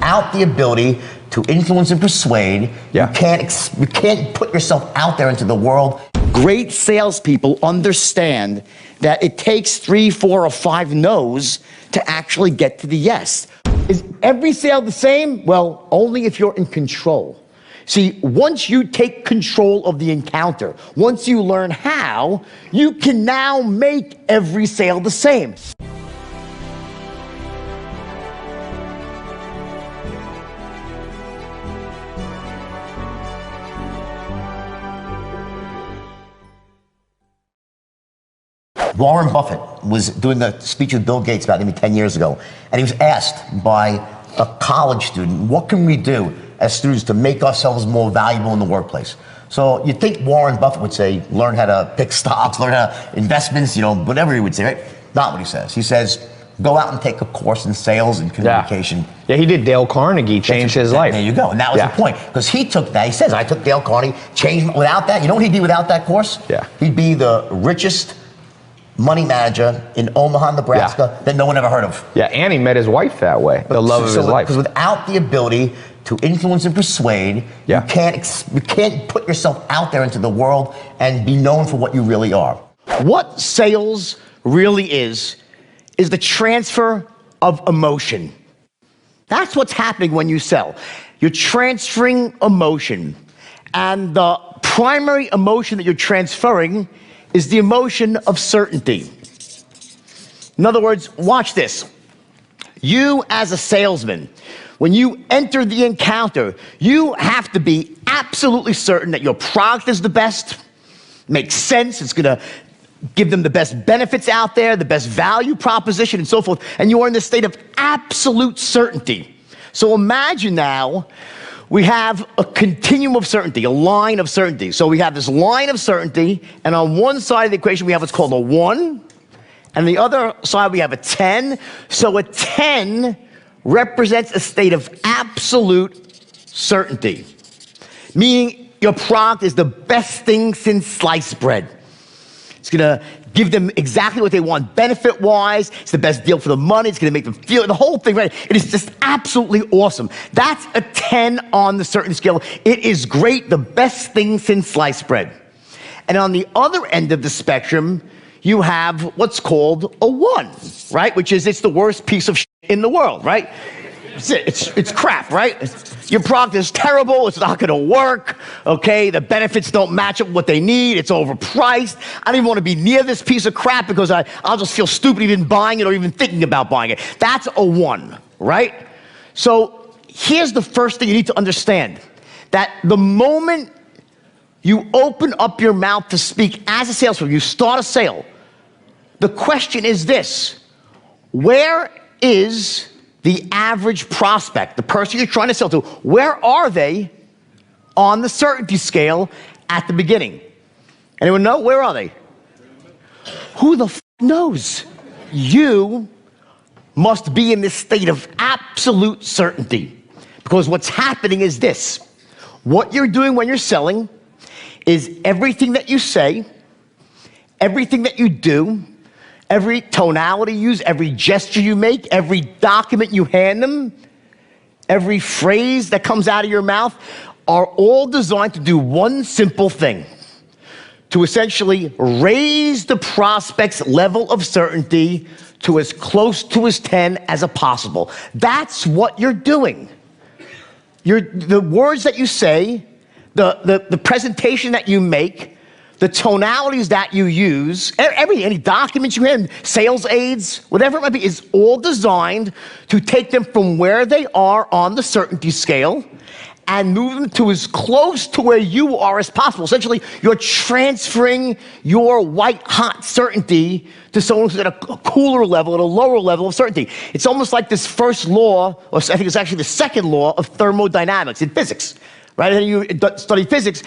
without the ability to influence and persuade, you can't put yourself out there into the world. Great salespeople understand that it takes 3, 4, or 5 no's to actually get to the yes. Is every sale the same? Well, only if you're in control. See, once you take control of the encounter, once you learn how, you can now make every sale the same. Warren Buffett was doing a speech with Bill Gates about maybe 10 years ago, and he was asked by a college student, what can we do as students to make ourselves more valuable in the workplace? So you'd think Warren Buffett would say, learn how to pick stocks, learn how to investments, whatever he would say, right? Not what he says. He says, go out and take a course in sales and communication. Yeah, he did. Dale Carnegie changed his life. There you go. And that was the point. Because he took that. He says, I took Dale Carnegie, changed without that. You know what he'd be without that course? Yeah. He'd be the richest money manager in Omaha, Nebraska that no one ever heard of. Yeah, and he met his wife that way. The love of his life. Because without the ability to influence and persuade, you can't put yourself out there into the world and be known for what you really are. What sales really is the transfer of emotion. That's what's happening when you sell. You're transferring emotion. And the primary emotion that you're transferring is the emotion of certainty. In other words, watch this. You as a salesman, when you enter the encounter, you have to be absolutely certain that your product is the best, makes sense, it's gonna give them the best benefits out there, the best value proposition and so forth, and you are in this state of absolute certainty. So imagine now, we have a continuum of certainty, a line of certainty. So we have this line of certainty, and on one side of the equation we have what's called a 1, and the other side we have a 10. So a 10 represents a state of absolute certainty, meaning your product is the best thing since sliced bread. It's gonna give them exactly what they want benefit-wise. It's the best deal for the money. It's gonna make them feel the whole thing, right? It is just absolutely awesome. That's a 10 on the certainty scale. It is great, the best thing since sliced bread. And on the other end of the spectrum, you have what's called a 1, right? Which is, it's the worst piece of shit in the world, right? It's crap, right? Your product is terrible, it's not gonna work, okay? The benefits don't match up what they need, it's overpriced. I don't even wanna be near this piece of crap because I'll just feel stupid even buying it or even thinking about buying it. That's a 1, right? So here's the first thing you need to understand, that the moment you open up your mouth to speak as a salesperson, you start a sale, the question is this: where is the average prospect, the person you're trying to sell to, where are they on the certainty scale at the beginning? Anyone know? Where are they? Who the f knows? You must be in this state of absolute certainty. Because what's happening is this: what you're doing when you're selling is everything that you say, everything that you do, every tonality you use, every gesture you make, every document you hand them, every phrase that comes out of your mouth are all designed to do one simple thing: to essentially raise the prospect's level of certainty to as close to his 10 as possible. That's what you're doing. The words that you say, the presentation that you make, the tonalities that you use, any documents you have, sales aids, whatever it might be, is all designed to take them from where they are on the certainty scale and move them to as close to where you are as possible. Essentially, you're transferring your white-hot certainty to someone who's at a cooler level, at a lower level of certainty. It's almost like this first law, or I think it's actually the second law of thermodynamics in physics, right? And you study physics.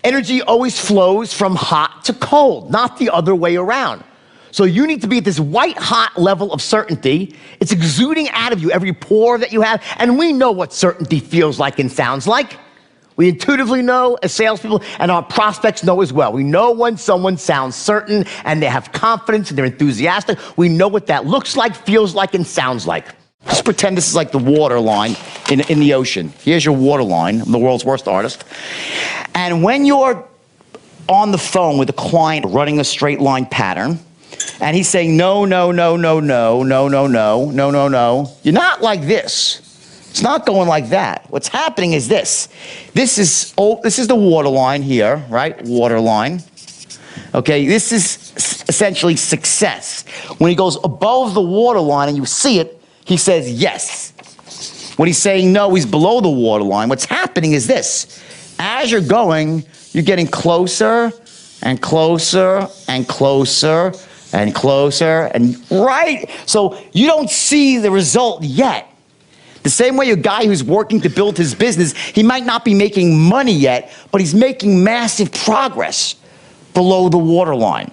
Energy always flows from hot to cold, not the other way around. So you need to be at this white-hot level of certainty. It's exuding out of you, every pore that you have, and we know what certainty feels like and sounds like. We intuitively know as salespeople, and our prospects know as well. We know when someone sounds certain and they have confidence and they're enthusiastic. We know what that looks like, feels like, and sounds like. Just pretend this is like the water line in the ocean. Here's your water line. I'm the world's worst artist. And when you're on the phone with a client running a straight line pattern, and he's saying, no, no, no, no, no, no, no, no, no, no, no, you're not like this. It's not going like that. What's happening is this. This is the water line here, right? Water line. Okay, this is essentially success. When he goes above the water line and you see it, he says yes. When he's saying no, he's below the water line. What's happening is this. As you're going, you're getting closer and closer and closer and closer and right. So you don't see the result yet. The same way a guy who's working to build his business, he might not be making money yet, but he's making massive progress below the waterline.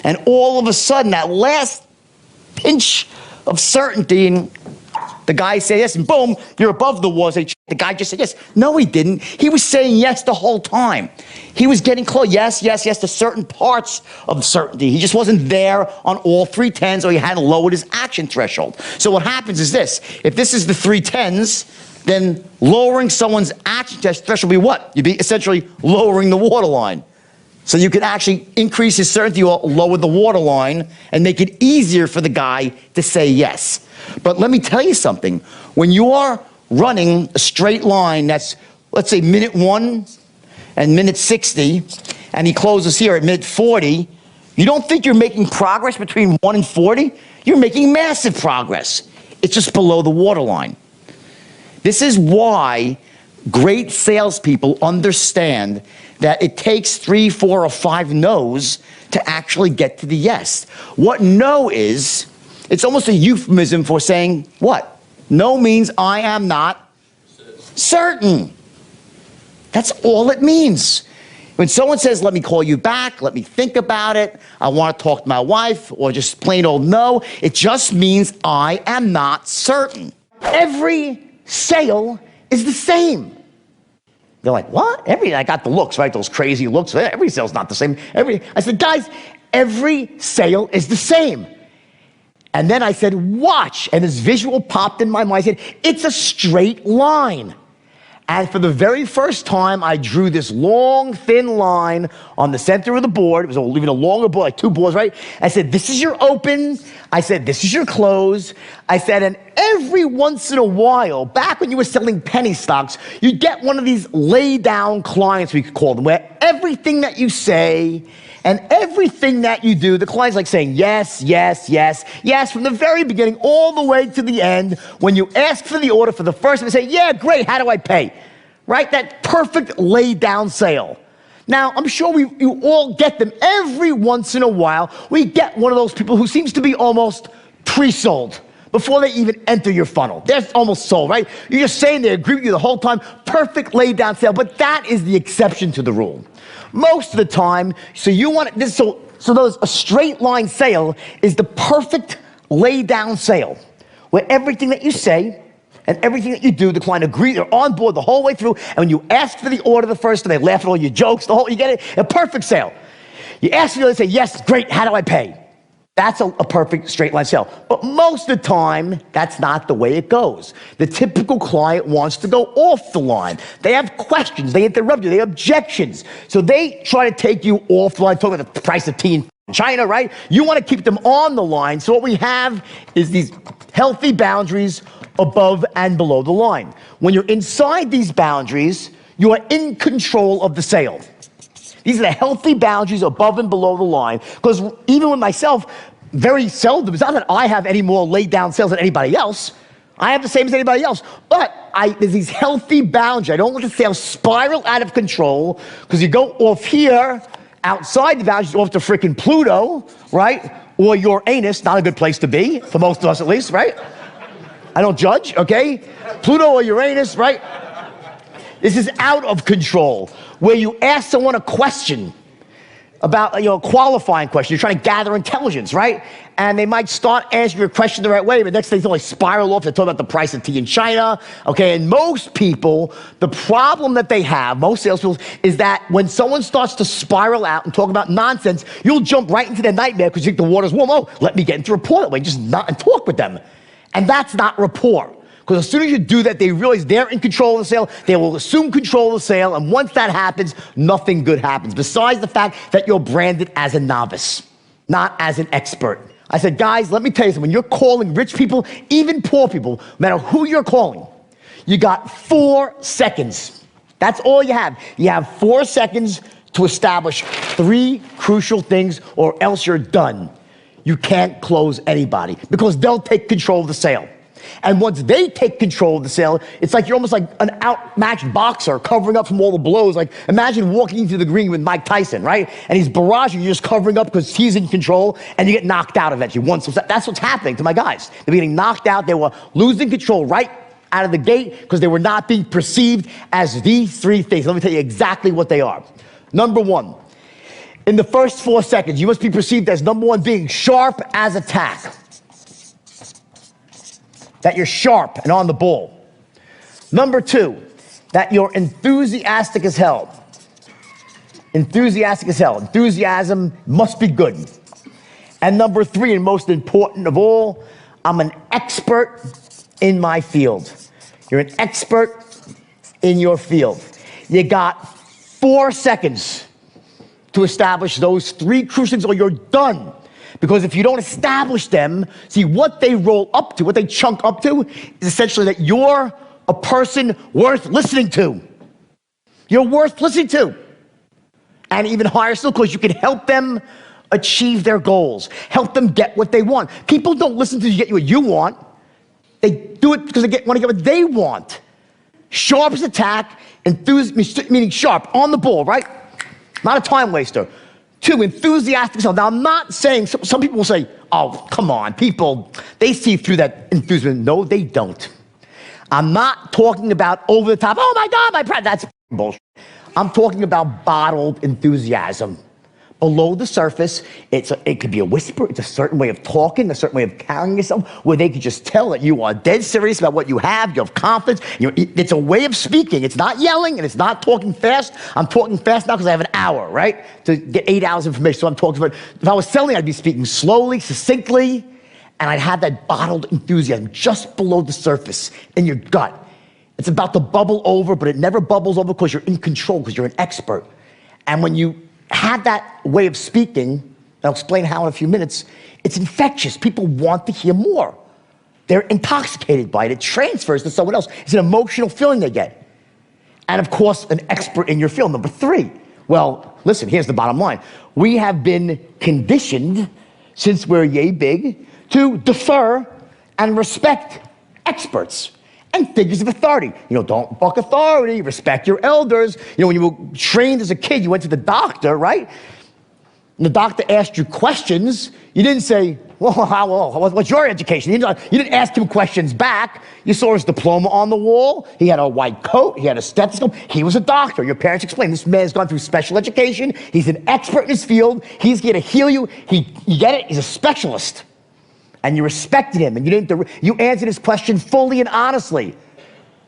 And all of a sudden, that last pinch of certainty, and the guy said yes, and boom, you're above the water. The guy just said yes. No, he didn't. He was saying yes the whole time. He was getting close. Yes, yes, yes to certain parts of certainty. He just wasn't there on all 3 tens, or he hadn't lowered his action threshold. So what happens is this. If this is the 3 tens, then lowering someone's action threshold would be what? You'd be essentially lowering the waterline. So you can actually increase his certainty or lower the waterline and make it easier for the guy to say yes. But let me tell you something. When you are running a straight line that's, let's say, minute 1 and minute 60, and he closes here at minute 40, you don't think you're making progress between 1 and 40? You're making massive progress. It's just below the waterline. This is why great salespeople understand that it takes 3, 4, or 5 no's to actually get to the yes. What no is, it's almost a euphemism for saying what? No means I am not certain. That's all it means. When someone says, let me call you back, let me think about it, I want to talk to my wife, or just plain old no, it just means I am not certain. Every sale is the same. They're like, what? I got the looks, right? Those crazy looks. Every sale's not the same. I said, guys, every sale is the same. And then I said, watch. And this visual popped in my mind. I said, it's a straight line. And for the very first time, I drew this long, thin line on the center of the board. It was even a longer board, like 2 boards, right? I said, this is your open. I said, this is your close. I said, and every once in a while, back when you were selling penny stocks, you'd get one of these lay-down clients, we could call them, where everything that you say and everything that you do, the client's like saying yes, yes, yes, yes, from the very beginning all the way to the end. When you ask for the order for the first time, they say, yeah, great, how do I pay? Right? That perfect lay-down sale. Now, I'm sure you all get them every once in a while. We get one of those people who seems to be almost pre-sold before they even enter your funnel. They're almost sold, right? You're just saying they agree with you the whole time. Perfect lay-down sale, but that is the exception to the rule. Most of the time, a straight line sale is the perfect lay-down sale, where everything that you say and everything that you do, the client agrees, they're on board the whole way through, and when you ask for the order the first time, they laugh at all your jokes, you get it? A perfect sale. You ask for the order, they say, yes, great, how do I pay? That's a perfect straight line sale. But most of the time, that's not the way it goes. The typical client wants to go off the line. They have questions, they interrupt you, they have objections. So they try to take you off the line, talking about the price of tea in China, right? You want to keep them on the line. So what we have is these healthy boundaries above and below the line. When you're inside these boundaries, you are in control of the sale. These are the healthy boundaries above and below the line. Because even with myself, very seldom, it's not that I have any more laid down sales than anybody else. I have the same as anybody else. But there's these healthy boundaries. I don't let the sales spiral out of control, because you go off here, outside the boundaries, off to frickin' Pluto, right? Or Uranus, not a good place to be, for most of us at least, right? I don't judge, okay? Pluto or Uranus, right? This is out of control, where you ask someone a question about, a qualifying question. You're trying to gather intelligence, right? And they might start answering your question the right way, but next thing they spiral off. They talk about the price of tea in China, okay? And most people, the problem that they have, most salespeople, is that when someone starts to spiral out and talk about nonsense, you'll jump right into their nightmare because you think the water's warm. Oh, let me get into rapport that way, just not and talk with them. And that's not rapport. Because as soon as you do that, they realize they're in control of the sale, they will assume control of the sale, and once that happens, nothing good happens, besides the fact that you're branded as a novice, not as an expert. I said, guys, let me tell you something. When you're calling rich people, even poor people, no matter who you're calling, you got 4 seconds. That's all you have. You have 4 seconds to establish 3 crucial things, or else you're done. You can't close anybody because they'll take control of the sale. And once they take control of the sale, it's like you're almost like an outmatched boxer covering up from all the blows. Like, imagine walking into the ring with Mike Tyson, right? And he's barraging you, just covering up because he's in control, and you get knocked out eventually. That's what's happening to my guys. They're getting knocked out. They were losing control right out of the gate because they were not being perceived as these 3 things. Let me tell you exactly what they are. Number 1, in the first 4 seconds, you must be perceived as, number 1, being sharp as a tack. That you're sharp and on the ball. Number 2, that you're enthusiastic as hell. Enthusiastic as hell. Enthusiasm must be good. And number 3, and most important of all, I'm an expert in my field. You're an expert in your field. You got 4 seconds to establish those 3 crucial things, or you're done. Because if you don't establish them, see, what they roll up to, what they chunk up to, is essentially that you're a person worth listening to. You're worth listening to. And even higher still, because you can help them achieve their goals, help them get what they want. People don't listen to you get you what you want. They do it because they want to get what they want. Sharp as a tack, meaning sharp, on the ball, right? Not a time waster. 2, enthusiastic. Now, I'm not saying, some people will say, oh, come on, people, they see through that enthusiasm. No, they don't. I'm not talking about over the top, oh my God, my pride. That's bullshit. I'm talking about bottled enthusiasm. Below the surface, it could be a whisper, it's a certain way of talking, a certain way of carrying yourself, where they could just tell that you are dead serious about what you have confidence. It's a way of speaking. It's not yelling, and it's not talking fast. I'm talking fast now because I have an hour, right? To get 8 hours of information, so I'm talking about, if I was selling, I'd be speaking slowly, succinctly, and I'd have that bottled enthusiasm just below the surface in your gut. It's about to bubble over, but it never bubbles over because you're in control, because you're an expert. And when you have that way of speaking, I'll explain how in a few minutes, it's infectious. People want to hear more. They're intoxicated by it. It transfers to someone else. It's an emotional feeling they get. And of course, an expert in your field. Number 3, well, listen, here's the bottom line. We have been conditioned, since we're yay big, to defer and respect experts and figures of authority. Don't buck authority, respect your elders. When you were trained as a kid, you went to the doctor, right? And the doctor asked you questions. You didn't say, what's your education? You didn't ask him questions back. You saw his diploma on the wall. He had a white coat. He had a stethoscope. He was a doctor. Your parents explained, this man's gone through special education. He's an expert in his field. He's here to heal you. You get it? He's a specialist. And you respected him, and you answered his question fully and honestly.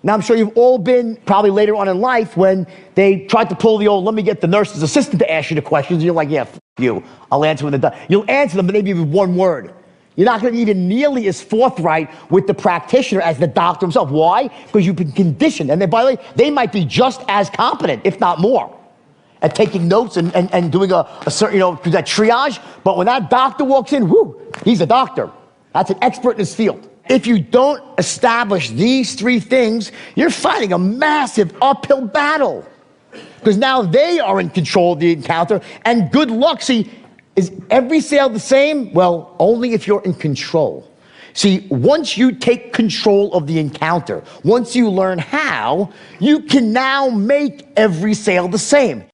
Now, I'm sure you've all been, probably later on in life, when they tried to pull the old, let me get the nurse's assistant to ask you the questions, and you're like, yeah, you, I'll answer when they're done. You'll answer them, but maybe with 1 word. You're not going to be even nearly as forthright with the practitioner as the doctor himself. Why? Because you've been conditioned. And then, by the way, they might be just as competent, if not more, at taking notes and doing a certain, that triage. But when that doctor walks in, he's a doctor. That's an expert in his field. If you don't establish these 3 things, you're fighting a massive uphill battle. Because now they are in control of the encounter, and good luck. See, is every sale the same? Well, only if you're in control. See, once you take control of the encounter, once you learn how, you can now make every sale the same.